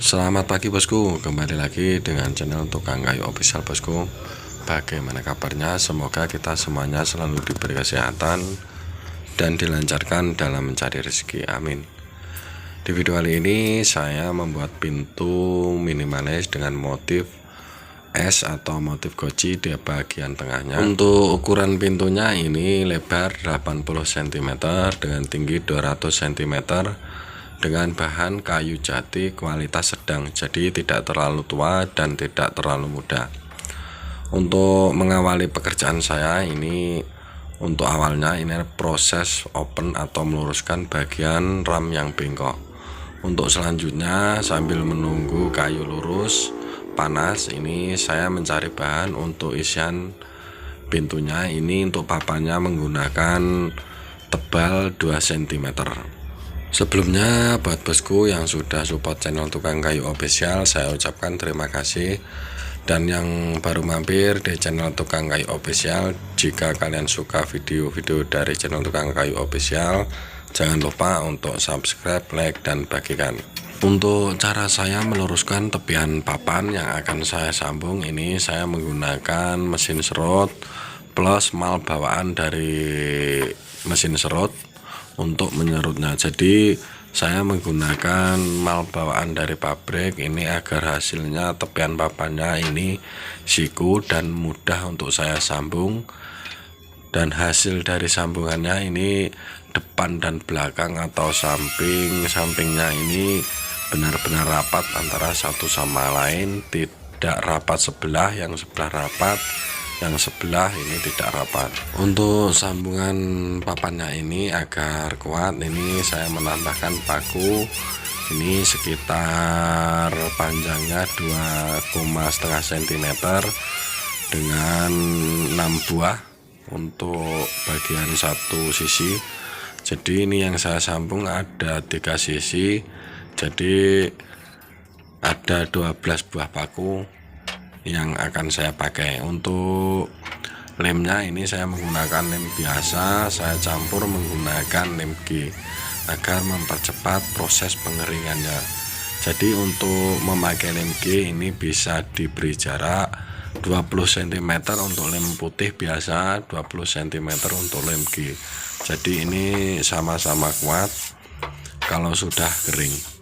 Selamat pagi bosku, kembali lagi dengan channel Tukang Kayu Official bosku. Bagaimana kabarnya? Semoga kita semuanya selalu diberi kesehatan dan dilancarkan dalam mencari rezeki, amin. Di video kali ini saya membuat pintu minimalis dengan motif es atau motif goji di bagian tengahnya. Untuk ukuran pintunya ini lebar 80 cm dengan tinggi 200 cm dengan bahan kayu jati kualitas sedang, jadi tidak terlalu tua dan tidak terlalu muda. Untuk mengawali pekerjaan saya ini, untuk awalnya ini proses open atau meluruskan bagian ram yang bengkok. Untuk selanjutnya sambil menunggu kayu lurus panas, ini saya mencari bahan untuk isian pintunya. Ini untuk papannya menggunakan tebal 2 cm. Sebelumnya buat bosku yang sudah support channel Tukang Kayu Official, saya ucapkan terima kasih. Dan yang baru mampir di channel Tukang Kayu Official, jika kalian suka video-video dari channel Tukang Kayu Official, jangan lupa untuk subscribe, like, dan bagikan. Untuk cara saya meluruskan tepian papan yang akan saya sambung ini, saya menggunakan mesin serut plus mal bawaan dari mesin serut untuk menyerutnya. Jadi saya menggunakan mal bawaan dari pabrik ini agar hasilnya tepian papannya ini siku dan mudah untuk saya sambung. Dan hasil dari sambungannya ini depan dan belakang atau sampingnya ini benar-benar rapat antara satu sama lain, tidak rapat sebelah, yang sebelah rapat, yang sebelah ini tidak rapat. Untuk sambungan papannya ini agar kuat, ini saya menambahkan paku ini sekitar panjangnya 2,5 cm dengan 6 buah untuk bagian satu sisi. Jadi ini yang saya sambung ada 3 sisi, jadi ada 12 buah paku yang akan saya pakai. Untuk lemnya ini saya menggunakan lem biasa, saya campur menggunakan lem G agar mempercepat proses pengeringannya. Jadi untuk memakai lem G ini bisa diberi jarak 20 cm untuk lem putih biasa, 20 cm untuk lem G. Jadi ini sama-sama kuat kalau sudah kering.